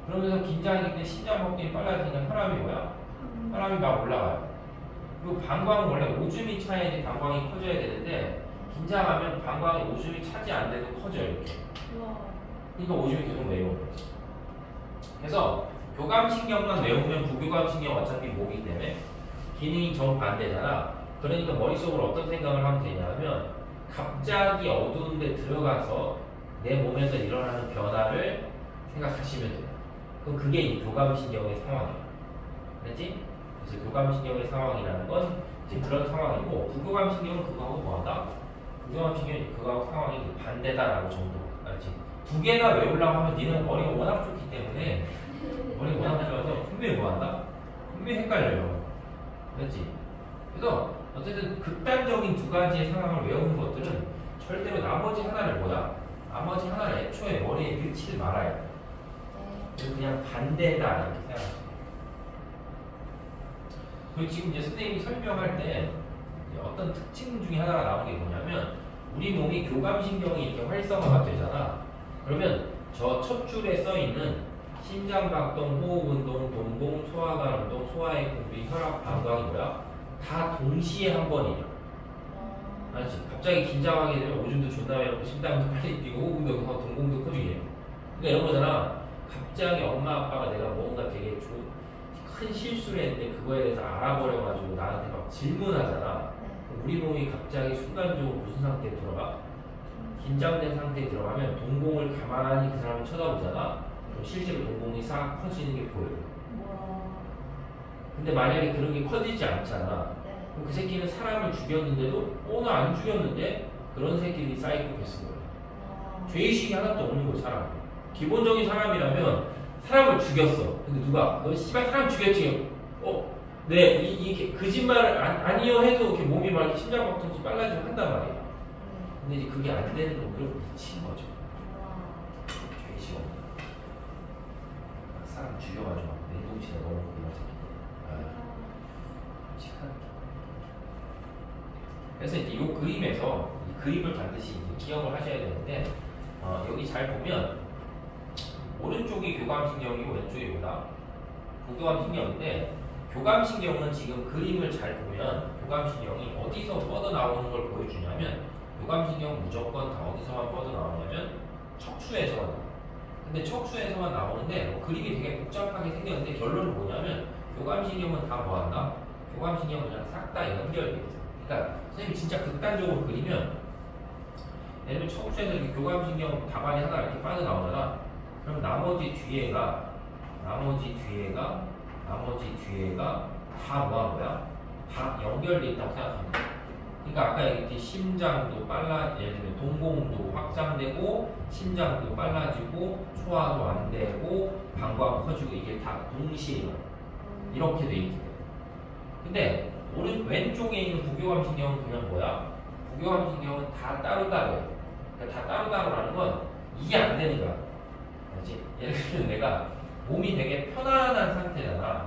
그러면서 긴장했기 때문에 심장 박동이 빨라지니까 혈압이 뭐야? 혈압이 막 올라가요. 그리고 방광은 원래 오줌이 차야지 방광이 커져야 되는데 긴장하면 방광이 오줌이 차지 안 돼도 커져요 이렇게. 그러니까 오줌이 계속 내려오는 거지. 그래서 교감신경만 외우면 부교감신경 어차피 모기 때문에 기능이 정반대잖아. 그러니까 머릿속으로 어떤 생각을 하면 되냐면 갑자기 어두운 데 들어가서 내 몸에서 일어나는 변화를 생각하시면 돼요. 그럼 그게 이 교감신경의 상황이에요. 알겠지? 그래서 교감신경의 상황이라는 건 이제 그런 상황이고, 부교감신경은 그거하고 뭐하다? 부교감신경이 그거하고 상황이 반대다라고 정도. 알지? 두 개나 외우려고 하면 니는 머리가 워낙 좋기 때문에 머리가 워낙 좋아서 분명히 뭐한다? 분명히 헷갈려요. 그렇지? 그래서 어쨌든 극단적인 두 가지의 상황을 외우는 것들은 절대로 나머지 하나를 나머지 하나를 애초에 머리에 넣지 말아야 돼. 그래서 그냥 반대다 이렇게 생각하시면 돼요. 그리고 지금 이제 선생님이 설명할 때 어떤 특징 중에 하나가 나오는 게 뭐냐면 우리 몸이 교감신경이 이렇게 활성화가 되잖아. 그러면 저 첫 줄에 써 있는 심장박동, 호흡운동, 동공, 소화관운동, 소화의 분비, 혈압, 방광이 뭐야? 다 동시에 한 번이냐. 알지? 갑자기 긴장하게 되면 오줌도 존나 매고 심장도 빨리 뛰고 호흡도 하고 동공도 커지게. 그러니까 이런 거잖아. 갑자기 엄마 아빠가 내가 뭔가 되게 큰 실수를 했는데 그거에 대해서 알아버려가지고 나한테 막 질문하잖아. 우리 몸이 갑자기 순간적으로 무슨 상태에 들어가? 긴장된 상태에 들어가면 동공을 가만히 그 사람을 쳐다보잖아. 그럼 실제로 동공이 싹 커지는 게 보여요. 근데 만약에 그런 게 커지지 않잖아. 그럼 그 새끼는 사람을 죽였는데도 나 안 죽였는데 그런 새끼들이 사이코패스인 거야. 죄의식이 하나도 없는 거야 사람. 기본적인 사람이라면 사람을 죽였어. 근데 누가 너 씨발 사람 죽였지? 네, 이게 거짓말을 아니요 해도 이렇게 몸이 막 심장박동수 빨라지고 한단 말이야. 근데 이제 그게 안 되는 놈들은 미친 거죠. 죄의식 없는. 사람 죽여가지고 막 냉동실에 넣어놓고 이런 새끼들. 그래서 이제 이 그림에서 이 그림을 반드시 이제 기억을 하셔야 되는데 여기 잘 보면 오른쪽이 교감신경이고 왼쪽이 뭐다? 부교감신경인데 교감신경은 지금 그림을 잘 보면 교감신경이 어디서 뻗어나오는 걸 보여주냐면 교감신경은 무조건 다 어디서만 뻗어나오냐면 척추에서만 나와요. 근데 척추에서만 나오는데 그림이 되게 복잡하게 생겼는데 결론은 뭐냐면 교감신경은 다 뭐한다? 교감신경은 그냥 싹 다 연결돼 있어요. 그러니까 선생님이 진짜 극단적으로 그리면 예를 들면 척추에서 이렇게 교감신경 다발이 하나 이렇게 빠져나오잖아. 그럼 나머지 뒤에가 다 뭐한 거야? 다 연결돼 있다고 생각하면 돼. 그러니까 아까 얘기했듯이 심장도 예를 들면 동공도 확장되고 심장도 빨라지고 소화도 안 되고 방광 커지고 이게 다 동시에 이렇게 돼 있게 돼. 근데 왼쪽에 있는 부교감신경은 그냥 뭐야? 부교감신경은 다 따로따로해. 그러니까 다 따로따로라는 건 이게 안 되는 거야. 알지? 예를 들면 내가 몸이 되게 편안한 상태잖아.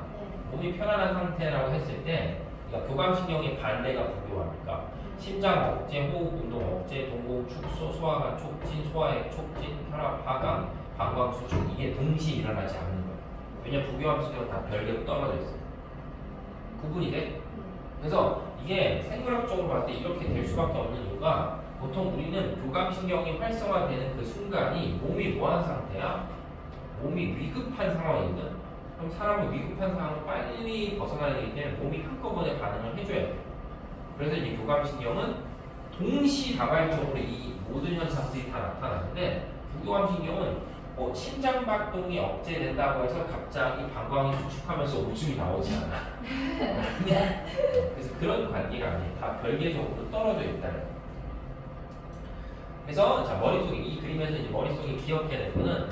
몸이 편안한 상태라고 했을 때 그러니까 교감신경의 반대가 부교감이니까 심장 억제, 호흡 운동 억제, 동공 축소, 소화관 촉진, 소화액 촉진, 혈압 하강, 방광 수축 이게 동시에 일어나지 않는 거야. 왜냐 부교감신경은 다 별개로 떨어져 있어. 구분이 돼? 그래서 이게 생물학적으로 봤을 때 이렇게 될 수밖에 없는 이유가 보통 우리는 교감신경이 활성화되는 그 순간이 몸이 뭐한 상태야? 몸이 위급한 상황이거든. 그럼 사람은 위급한 상황을 빨리 벗어나야 되기 때문에 몸이 한꺼번에 반응을 해줘야 돼. 그래서 이제 교감신경은 동시다발적으로 이 모든 현상들이 다 나타나는데 부교감신경은 심장박동이 억제된다고 해서 갑자기 방광이 수축하면서 오줌이 나오지 않아. 그래서 그런 관계가 아니에요. 다 별개적으로 떨어져 있다는 거예요. 그래서 자 머릿속에 이 그림에서 이제 머릿속에 기억해야 될 거는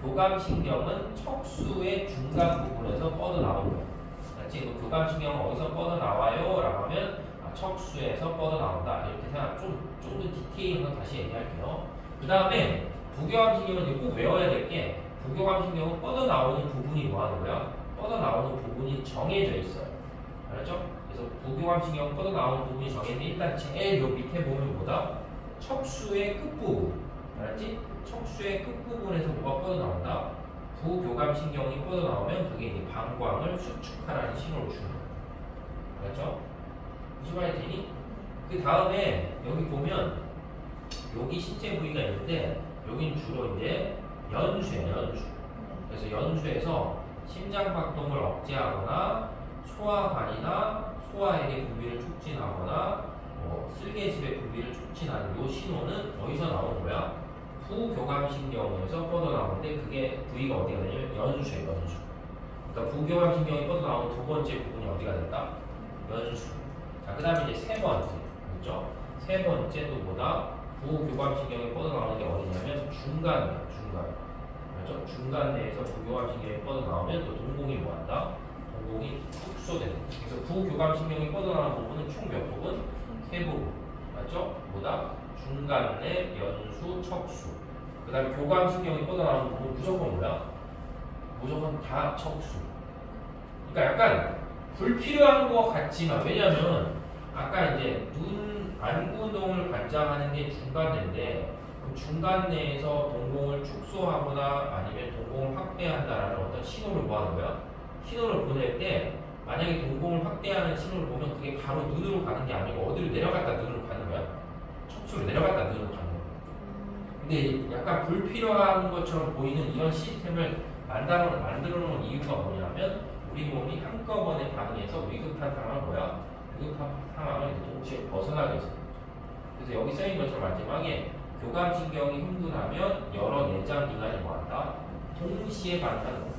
교감신경은 척수의 중간 부분에서 뻗어나오는 거예요. 지금 교감신경은 어디서 뻗어나와요? 라고 하면 척수에서 뻗어나온다. 이렇게 생각 좀 더 디테일한 거 다시 얘기할게요. 그 다음에 부교감신경은 꼭 외워야 될 게 부교감신경은 뻗어나오는 부분이 뭐 하는 거야? 뻗어나오는 부분이 정해져 있어요. 알았죠? 그래서 부교감신경 뻗어나오는 부분이 정해져 일단 제일 요 밑에 보면 뭐다? 척수의 끝부분. 알았지? 척수의 끝부분에서 뭐가 뻗어나온다? 부교감신경이 뻗어나오면 그게 이제 방광을 수축하라는 신호를 주는 거예요. 알았죠? 무슨 말이 되니? 그 다음에 여기 보면 여기 신체 부위가 있는데 여기는 주로 이제 연수예요, 연수. 그래서 연수에서 심장박동을 억제하거나 소화관이나 소화액의 분비를 촉진하거나 쓸개즙의 분비를 촉진하는 이 신호는 어디서 나오는 거야? 부교감신경에서 뻗어나오는데 그게 부위가 어디가 되냐면 연수예요, 연수. 그러니까 부교감신경이 뻗어나오는 두 번째 부분이 어디가 된다? 연수. 자, 그 다음에 이제 세 번째. 그렇죠? 세 번째도 뭐다? 부교감신경이 뻗어나오는 게 어디냐면 중간이에요, 중간. 그렇죠? 중간 내에서 부교감신경이 뻗어나오면 또 동공이 뭐한다? 동공이 축소되는 거죠. 그래서 부교감신경이 뻗어나가는 부분은 총 몇 부분? 세 부분. 맞죠? 뭐다? 중간내, 연수, 척수. 그 다음에 교감신경이 뻗어나가는 부분은 무조건 뭐야? 무조건 다 척수. 그러니까 약간 불필요한 것 같지만, 왜냐면 아까 이제 눈 안구 운동을 관장하는 게 중간내인데, 그럼 중간내에서 동공을 축소하거나 아니면 동공을 확대한다라는 어떤 신호를 뭐 하는 거야? 신호를 보낼 때 만약에 동공을 확대하는 신호를 보면 그게 바로 눈으로 가는 게 아니고 어디로 내려갔다 눈으로 가는 거야? 척수로 내려갔다 눈으로 가는 거야. 근데 약간 불필요한 것처럼 보이는 이런 시스템을 만들어 놓은 이유가 뭐냐면 우리 몸이 한꺼번에 반응해서 위급한 상황은 뭐야? 위급한 상황을 동시에 벗어나게 해서. 그래서 여기 써있는 것처럼 마지막에 교감신경이 흥분하면 여러 내장 기관이 뭐한다? 동시에 반응하는 거야.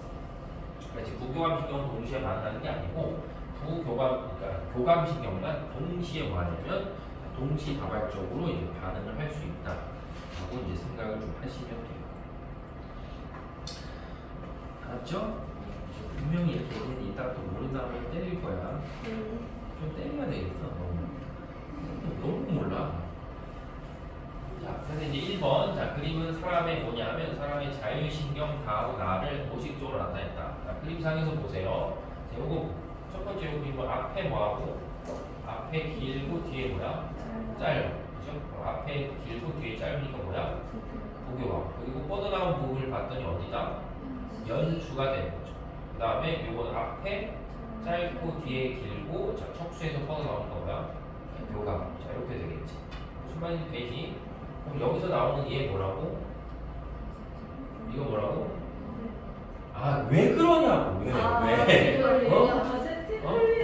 그렇지. 부교감신경은 동시에 반응하는 게 아니고 그러니까 교감신경만 동시에 뭐하냐면 동시다발적으로 이제 반응을 할 수 있다라고 이제 생각을 좀 하시면 돼요. 알았죠? 분명히 이렇게 얘기는 이따가 또 모른다 하면 때릴 거야. 좀 때려야 되겠어. 너무 몰라. 자, 그래서 이제 1번. 자, 그림은 사람의 뭐냐 하면 사람의 자율신경 다하고 나를 모식적으로 나타냈다. 자, 그림상에서 보세요. 자, 요거 첫 번째 요 그림은 앞에 뭐하고 앞에 길고 뒤에 뭐야? 짧아. 그죠? 앞에 길고 뒤에 짧으니까 뭐야? 부교감. 그리고 뻗어나온 부분을 봤더니 어디다? 연수가 되는 거죠. 그 다음에 요건 앞에 짧고 뒤에 길고 자, 척수에서 뻗어나오는 거 뭐야? 교감. 자, 이렇게 되겠지. 무슨 말인지 되지? 그럼 여기서 나오는 얘 뭐라고? 이거 뭐라고? 아, 왜 그러냐고. 왜?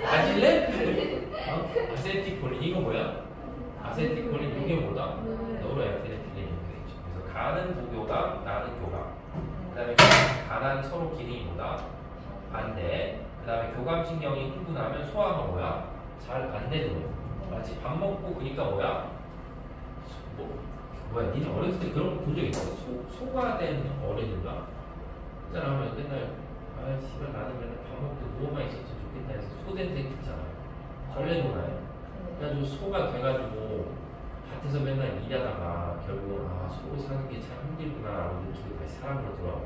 아질레? 아세티콜린. 이거 뭐야? 아세티콜린. 이게 뭐다? 노르에피네필린 이렇게 되죠. 그래서 가는 부교감, 나는 교감. 그 다음에 가난 서로 기능이 뭐다? 반대. 그 다음에 교감신경이 흥분하면 소화가 뭐야? 잘 안 되는 거야. 마치 밥 먹고 그니까 뭐야? 뭐야? 니네 어렸을 때 그런 거 본 적 있어? 소가 된 어른인가? 있잖아. 하면 맨날 씨발 나는 맨날 밥 먹고 누워만 있었으면 좋겠다 해서 소된 새끼 있잖아. 전래문화에. 그래가지고 소가 돼가지고 밭에서 맨날 일하다가 결국은 소 사는 게 참 힘들구나라고 느끼고 다시 사람으로 돌아와.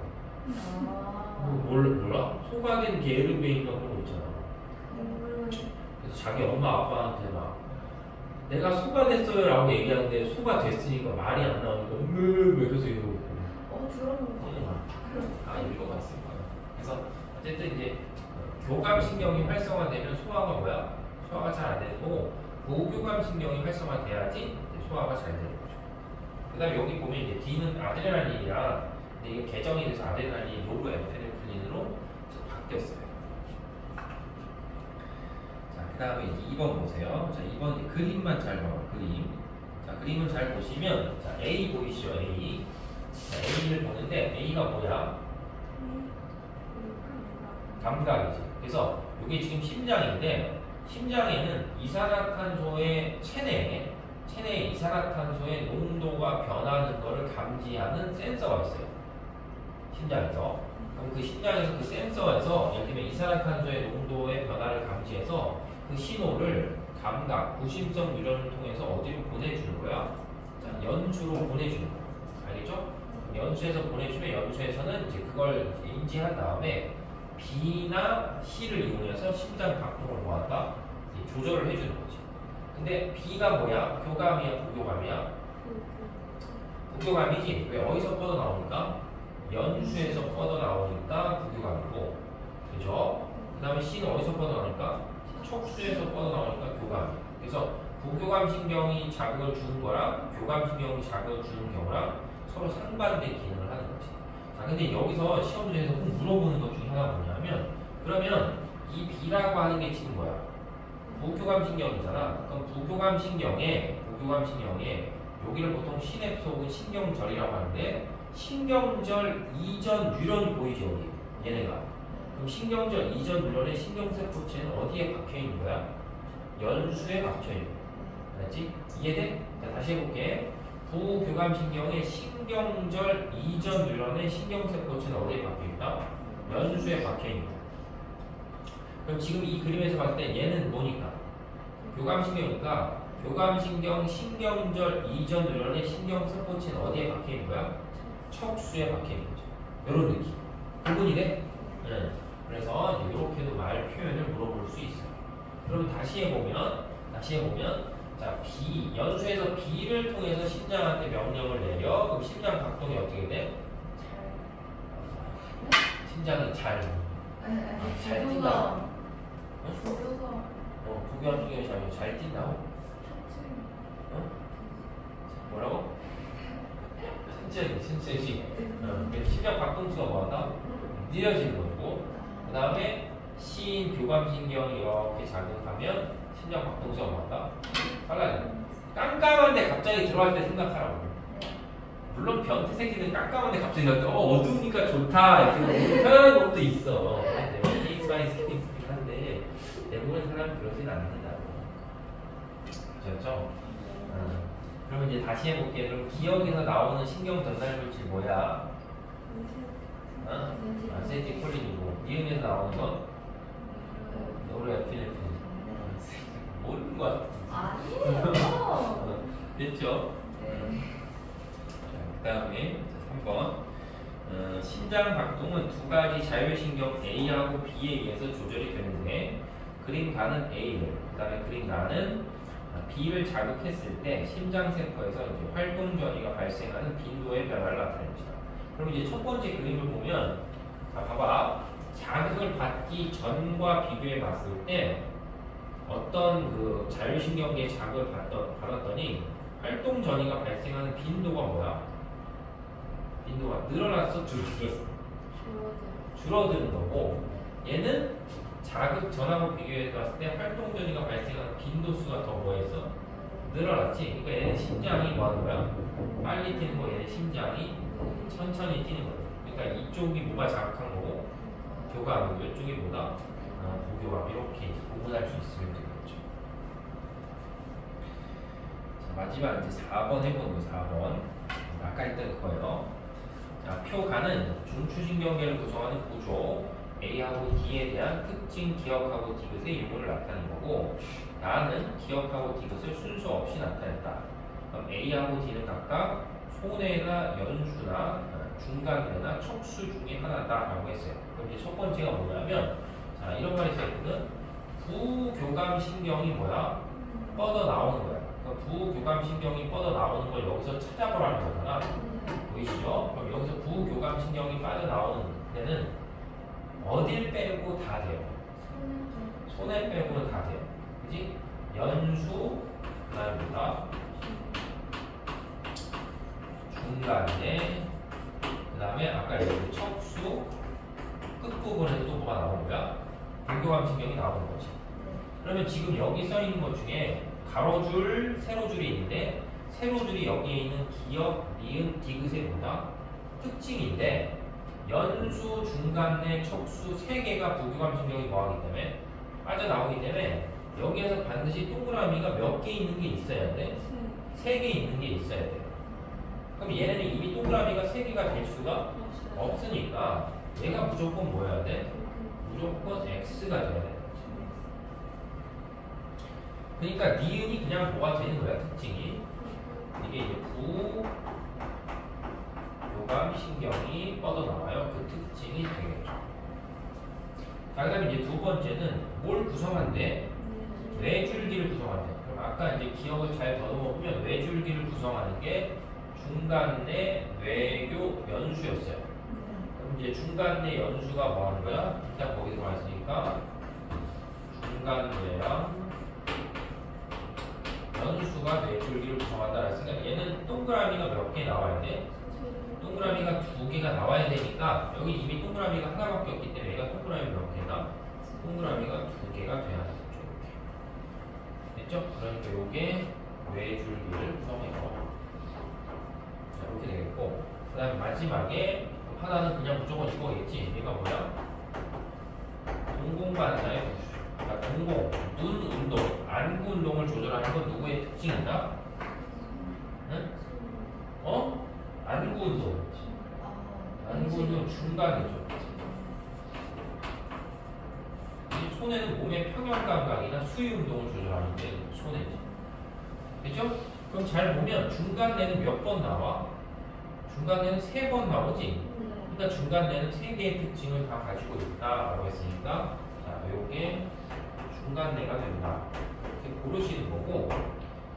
몰라? 소가 된 게으름뱅이가 그런 거 있잖아. 그래서 자기 엄마 아빠한테 막 내가 소가 됐어요 라고 얘기하는데 소가 됐으니까 말이 안 나오니까 왜 그래서 이러고 있고. 들어본 거. 읽어봤을 거야. 그래서 어쨌든 이제 교감신경이 활성화되면 소화가 뭐야? 소화가 잘 안 되고 부교감신경이 활성화돼야지 소화가 잘 되는 거죠. 그 다음에 여기 보면 이제 D는 아드레날린이라 근데 이게 개정이 돼서 아드레날린이 노르에피네프린으로 바뀌었어요. 자, 그 다음에 이제 2번 보세요. 자, 2번 이제 그림만 잘 봐요. 그림. 자, 그림을 잘 보시면 자, A 보이시죠? A. 자, A를 보는데 A가 뭐야? 감각이지. 그래서 이게 지금 심장인데 심장에는 이산화탄소의 체내에 이산화탄소의 농도가 변하는 것을 감지하는 센서가 있어요. 심장에서. 그럼 그 심장에서 그 센서에서 예를 들면 이산화탄소의 농도의 변화를 감지해서 그 신호를 감각, 구심성 유전을 통해서 어디로 보내주는 거야? 자, 연수로 보내주는 거야. 알겠죠? 연수에서 보내주면 연수에서는 이제 그걸 인지한 다음에 B나 C를 이용해서 심장 박동을 모았다 조절을 해주는 거지. 근데 B가 뭐야? 교감이야, 부교감이야? 부교감이지. 왜 어디서 뻗어 나오니까? 연수에서 뻗어 나오니까 부교감이고, 그죠? 그 다음에 C는 어디서 뻗어 나오니까? 척수에서 뻗어 나오니까 교감이야. 그래서 부교감 신경이 자극을 주는 거랑 교감 신경이 자극을 주는 경우랑 서로 상반된 기능을 하는 거지. 자, 근데 여기서 시험 문제에서 꼭 물어보는 것 중에 하나가 뭐냐면, 그러면 이 B라고 하는 게 지금 뭐야? 부교감 신경이잖아. 그럼 부교감 신경에 여기를 보통 시냅스 혹은 신경절이라고 하는데, 신경절 이전 뉴런이 보이죠, 여기. 얘네가. 그럼 신경절 이전 뉴런의 신경세포체는 어디에 박혀 있는 거야? 연수에 박혀 있는 거야. 알았지? 이해돼? 자, 다시 해볼게. 부교감신경의 신경절 이전 뉴런의 신경세포체는 어디에 박혀있다? 연수에 박혀있는 거야. 그럼 지금 이 그림에서 봤을 때 얘는 뭐니까? 교감신경이니까 교감신경 신경절 이전 뉴런의 신경 스포츠는 어디에 박혀 있는 거야? 척수에 박혀 있는 거죠. 이런 느낌. 구분이 돼? 네. 그래서 이제 이렇게도 말 표현을 물어볼 수 있어요. 그럼 다시 해보면 자 B 연수에서 B를 통해서 심장한테 명령을 내려. 그럼 심장 박동이 어떻게 돼? 심장이 잘 뛴다. 교감신경이 잘 뛴다고? 뭐라고? 천천히. 심장 박동수가 뭐한다? 느려지는 거고. 그 다음에 C인 교감신경이 이렇게 작용하면 심장 박동수가 뭐한다? 빨라진다. 깜깜한데 갑자기 들어갈 때 생각하라고. 물론 변태 새끼는 깜깜한데 갑자기 어두우니까 좋다 이렇게 편한 놈도 있어. 케이스 바이 케이스긴 한데 대부분 사람은 그러진 않는다고. 아셨죠? 그러면 이제 다시 해볼게요. 그럼 기억에서 나오는 신경 전달 물질 뭐야? 아세틸콜린이고 니은에서 나오는 건 노르에필네프린. 모르는 거 같아. 아니에요. 됐죠? 그 다음에 3번 심장 박동은 두 가지 자율신경 A하고 B에 의해서 조절이 되는데 그림 반은 A를, 그 다음에 그림 나는 B를 자극했을 때 심장세포에서 이제 활동 전이가 발생하는 빈도의 변화를 나타냅니다. 그럼 이제 첫 번째 그림을 보면, 자 봐봐, 자극을 받기 전과 비교해 봤을 때 어떤 그 자율신경계의 자극을 받았더니 활동 전이가 발생하는 빈도가 뭐야? 빈도가 늘어났어, 줄어들었어? 줄어드는 거고, 얘는 자극 전하고 비교해 봤을 때 활동 전이가 발생하는 빈도수가 더 뭐했어? 늘어났지. 그러니까 얘는 심장이 뭐 하는 거야? 빨리 뛰는 거, 얘는 심장이 천천히 뛰는 거야. 그러니까 이쪽이 뭐가 자극한 거고 교감이고 이쪽이 뭐다? 부교감. 이렇게 구분할 수 있으면 되겠죠. 자, 마지막 이제 4번 해보는 거. 4번 아까 했던 그거예요. 자, 표가는 중추신경계를 구성하는 구조 A하고 D에 대한 특징 기억하고 디귿의 유무를 나타내는 거고, 나는 기억하고 디귿을 순서 없이 나타냈다. 그럼 A하고 D는 각각 소뇌나 연수나 중간뇌나 척수 중에 하나다라고 했어요. 그럼 이제 첫 번째가 뭐냐면, 자 이런 말이 있거든. 부교감신경이 뭐야? 뻗어 나오는 거야. 그러니까 부교감신경이 뻗어 나오는 걸 여기서 찾아보라는 거잖아. 보이시죠? 그럼 여기서 부교감신경이 빠져나오는 데는 어딜 빼고 다 돼요. 손에 빼고는 다 돼요. 그지? 연수, 그 다음에 뭐다? 중간에, 그 다음에 아까 여기 척수, 끝부분에도 또 뭐가 나오는 거야? 부교감신경이 나오는 거지. 그러면 지금 여기 써 있는 것 중에 가로줄, 세로줄이 있는데, 세로줄이 여기에 있는 기역, 니은, 디귿의 뭐다? 특징인데, 연수, 중간내, 척수 세 개가 부교감신경이 뭐하기 때문에 빠져나오기 때문에 여기에서 반드시 동그라미가 몇 개 있는 게 있어야 돼? 3개 있는 게 있어야 돼. 그럼 얘네는 이미 동그라미가 3개가 될 수가 없으니까 얘가 무조건 뭐여야 돼? 무조건 X가 돼야 돼. 그러니까 니은이 그냥 뭐가 되는 거야, 특징이. 이게 이제 부교감신경이 뻗어나와요. 그 특징이 되겠죠. 자, 그 다음에 이제 두 번째는 뭘 구성한대? 뇌줄기를 구성한대. 그럼 아까 이제 기억을 잘 더듬어 보면 뇌줄기를 구성하는 게 중간내, 뇌교, 연수였어요. 그럼 이제 중간내 연수가 뭐 하는 거야? 일단 거기 들어가 있으니까 중간뇌랑 연수가 뇌줄기를 구성한다 했으니까 얘는 동그라미가 몇 개 나와야 돼? 동그라미가 2개가 나와야 되니까 여기 이미 동그라미가 하나밖에 없기 때문에 얘가 동그라미 몇 개다? 동그라미가 2개가 돼야 되겠죠. 됐죠? 그러니까 요게 뇌줄기를 구성해서 자, 이렇게 되겠고, 그 다음에 마지막에 하나는 그냥 무조건 이거겠지. 얘가 뭐야? 동공반사의 구조. 그러니까 동공, 눈 운동, 안구 운동을 조절하는 건 누구의 특징이다? 응? 안구 운동. 안구 운동 중간이죠. 이 손해는 몸의 평형 감각이나 수위 운동을 조절하는 게 손해지. 그죠? 그럼 잘 보면 중간내는 몇 번 나와? 중간내는 3번 나오지? 그러니까 중간내는 3개의 특징을 다 가지고 있다라고 했으니까 자, 요게 중간내가 된다. 이렇게 고르시는 거고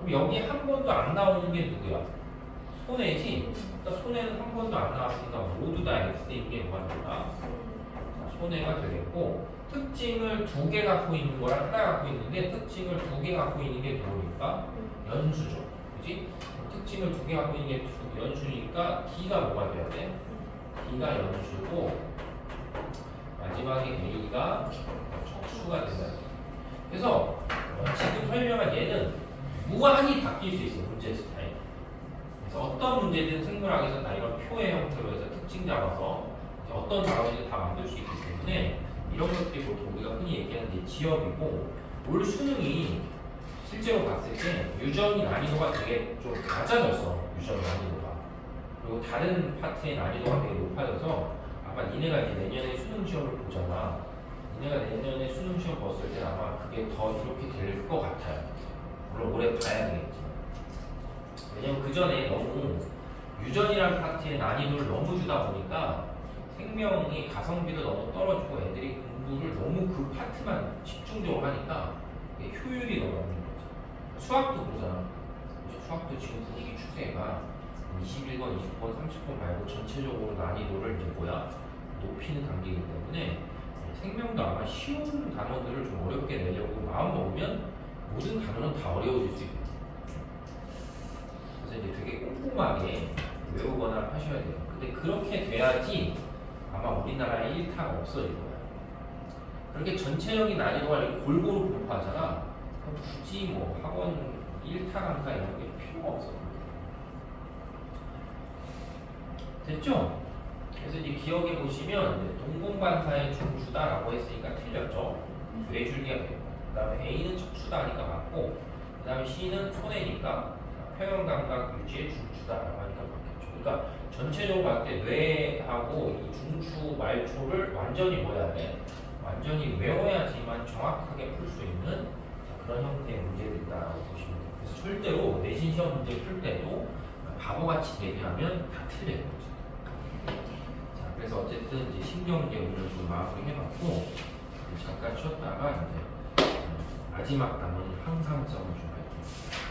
그럼 여기 한 번도 안 나오는 게 누구야? 손해지? 그러니까 손해는 한 번도 안 나왔으니까 모두 다 X인 게 뭐가 된다? 손해가 되겠고 특징을 2개 갖고 있는 거랑 하나 갖고 있는데 특징을 2개 갖고 있는 게 누구니까? 연수죠. 그지? 특징을 2개 갖고 있는 게 연수니까 D가 뭐가 돼야 돼? D가 연수고 마지막에 A가 척수가 된다. 그래서 지금 설명한 얘는 무한히 바뀔 수 있어. 문제 스타일. 그래서 어떤 문제든 생물학에서 나 이런 표의 형태로 해서 특징 잡아서 어떤 단어든지 다 만들 수 있기 때문에 이런 것들이 보통 우리가 흔히 얘기하는 게 지역이고 올 수능이 실제로 봤을 때 유전이 난이도가 되게 좀 낮아졌어. 유전 난이도가. 그리고 다른 파트의 난이도가 되게 높아져서 아마 니네가 이제 내년에 수능 시험을 보잖아. 니네가 내년에 수능 시험 봤을 때 아마 그게 더 이렇게 될 것 같아요. 물론 올해 봐야 되겠지. 왜냐면 그 전에 너무 유전이라는 파트의 난이도를 너무 주다 보니까 생명이 가성비도 너무 떨어지고 애들이 공부를 너무 그 파트만 집중적으로 하니까 효율이 너무 없는 거죠. 수학도 그러잖아. 수학도 지금 분위기 추세가 21번, 20번, 30번 말고 전체적으로 난이도를 이제 뭐야? 높이는 단계이기 때문에 생명도 아마 쉬운 단어들을 좀 어렵게 내려고 마음 먹으면 모든 단어는 다 어려워질 수 있거든요. 그래서 이제 되게 꼼꼼하게 외우거나 하셔야 돼요. 근데 그렇게 돼야지 아마 우리나라에 1타가 없어질 거야. 그렇게 전체적인 난이도가 이렇게 골고루 공부하잖아. 그럼 굳이 뭐 학원 1타 강사 이런 게 필요가 없어. 됐죠? 그래서 이제 기억해 보시면 동공반사의 중추다라고 했으니까 틀렸죠. 뇌줄기가 되고 그 다음에 A는 척추다 하니까 맞고 그 다음에 C는 손해니까 평형감각 유지의 중추다라고 하니까 맞겠죠. 그러니까 전체적으로 봤을 때 뇌하고 이 중추 말초를 완전히 뭐 해야 돼? 완전히 외워야지만 정확하게 풀 수 있는 그런 형태의 문제들이다라고 보시면 돼요. 그래서 절대로 내신 시험 문제 풀 때도 바보같이 대비하면 다 틀려요. 자, 그래서 어쨌든 이제 신경제 오늘 좀 마무리 해봤고 잠깐 쉬었다가 이제 마지막 단어는 항상성을 좀 할게요.